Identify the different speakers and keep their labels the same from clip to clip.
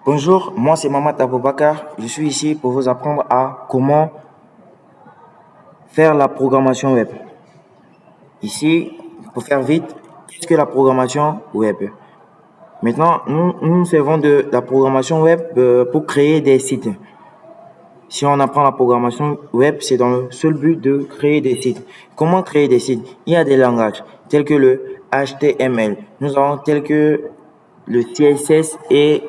Speaker 1: Bonjour, moi c'est Mamad Aboubakar. Je suis ici pour vous apprendre à comment faire la programmation web. Ici, pour faire vite, qu'est-ce que la programmation web? Maintenant, nous servons de la programmation web pour créer des sites. Si on apprend la programmation web, c'est dans le seul but de créer des sites. Comment créer des sites? Il y a des langages tels que le HTML. Nous avons tels que le CSS et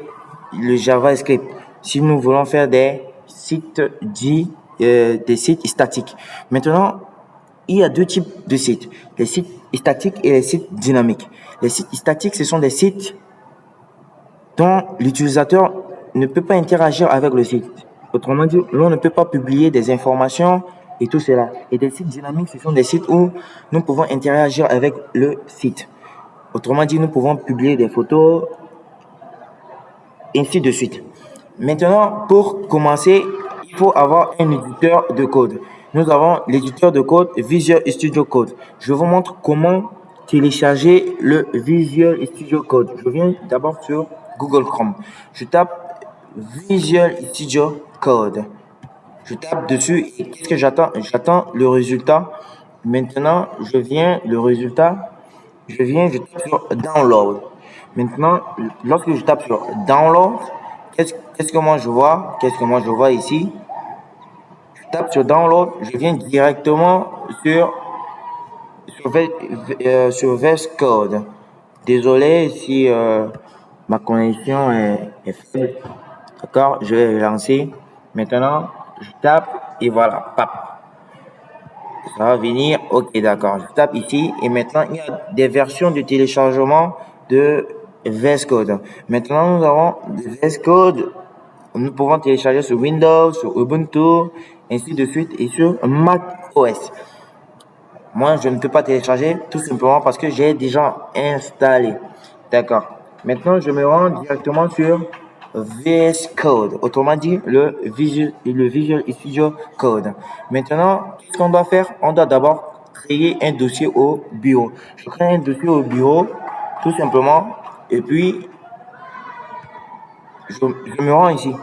Speaker 1: le JavaScript. Si nous voulons faire des sites des sites statiques. Maintenant, il y a deux types de sites, les sites statiques et les sites dynamiques. Les sites statiques, ce sont des sites dont l'utilisateur ne peut pas interagir avec le site. Autrement dit, l'on ne peut pas publier des informations et tout cela. Et des sites dynamiques, ce sont des sites où nous pouvons interagir avec le site. Autrement dit, nous pouvons publier des photos, ainsi de suite. Maintenant, pour commencer, il faut avoir un éditeur de code. Nous avons l'éditeur de code Visual Studio Code. Je vous montre comment télécharger le Visual Studio Code. Je viens d'abord sur Google Chrome. Je tape Visual Studio Code. Je tape dessus et qu'est-ce que j'attends? J'attends le résultat. Maintenant, je tape sur Download. Maintenant, lorsque je tape sur Download, qu'est-ce que moi je vois? Qu'est-ce que moi je vois ici? Je tape sur Download, je viens directement sur VS Code. Désolé si ma connexion est faible. D'accord, je vais relancer. Maintenant, je tape et voilà, pap. Ça va venir, ok, d'accord. Je tape ici et maintenant il y a des versions de téléchargement de VS Code. Maintenant, nous avons VS Code. Nous pouvons télécharger sur Windows, sur Ubuntu, ainsi de suite, et sur Mac OS. Moi, je ne peux pas télécharger tout simplement parce que j'ai déjà installé. D'accord. Maintenant, je me rends directement sur VS Code, autrement dit le Visual Studio Code. Maintenant, qu'est-ce qu'on doit faire? On doit d'abord créer un dossier au bureau. Je crée un dossier au bureau, tout simplement, et puis je me rends ici,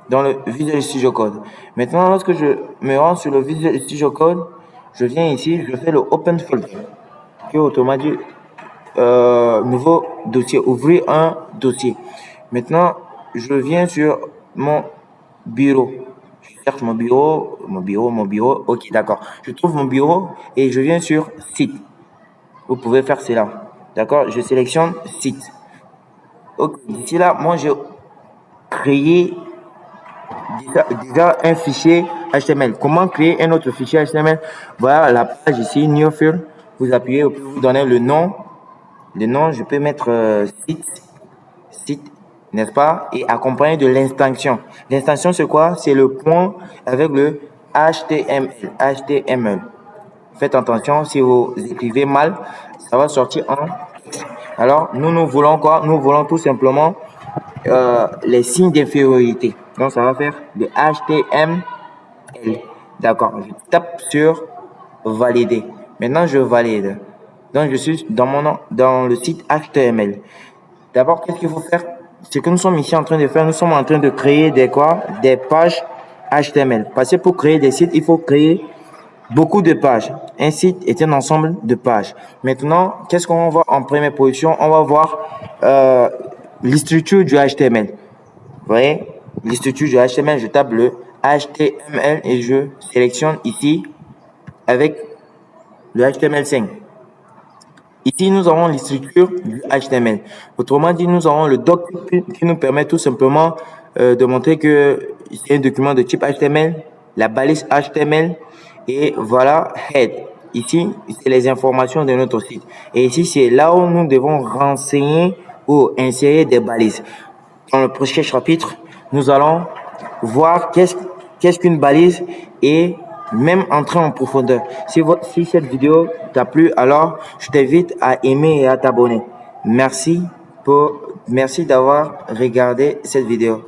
Speaker 1: dans le Visual Studio Code. Maintenant, lorsque je me rends sur le Visual Studio Code, je viens ici, je fais le Open Folder, qui est autrement dit nouveau dossier, ouvrir un dossier. Maintenant, je viens sur mon bureau. Je cherche mon bureau. Ok, d'accord. Je trouve mon bureau et je viens sur site. Vous pouvez faire cela. D'accord? Je sélectionne site. Ok, d'ici là, moi, j'ai créé déjà un fichier HTML. Comment créer un autre fichier HTML? Voilà la page ici, New Field. Vous appuyez, vous donnez le nom. Le nom, je peux mettre site, n'est-ce pas? Et accompagné de l'instance. L'instance, c'est quoi? C'est le point avec le HTML. Faites attention, si vous écrivez mal, ça va sortir en... Alors, nous voulons quoi? Nous voulons tout simplement les signes d'infériorité. Donc, ça va faire le HTML. D'accord. Je tape sur valider. Maintenant, je valide. Donc, je suis dans le site HTML. D'abord, qu'est-ce qu'il faut faire? Ce que nous sommes ici en train de faire, nous sommes en train de créer des pages HTML. Parce que pour créer des sites, il faut créer beaucoup de pages. Un site est un ensemble de pages. Maintenant, qu'est-ce qu'on va voir en première position? On va voir les structures du HTML. Vous voyez, les structures du HTML, je tape le HTML et je sélectionne ici avec le HTML5. Ici, nous avons les structures du HTML. Autrement dit, nous avons le doc qui nous permet tout simplement de montrer que c'est un document de type HTML, la balise HTML et voilà, head. Ici, c'est les informations de notre site. Et ici, c'est là où nous devons renseigner ou insérer des balises. Dans le prochain chapitre, nous allons voir qu'est-ce qu'une balise et même entrer en profondeur. Si cette vidéo t'a plu, alors je t'invite à aimer et à t'abonner. Merci d'avoir regardé cette vidéo.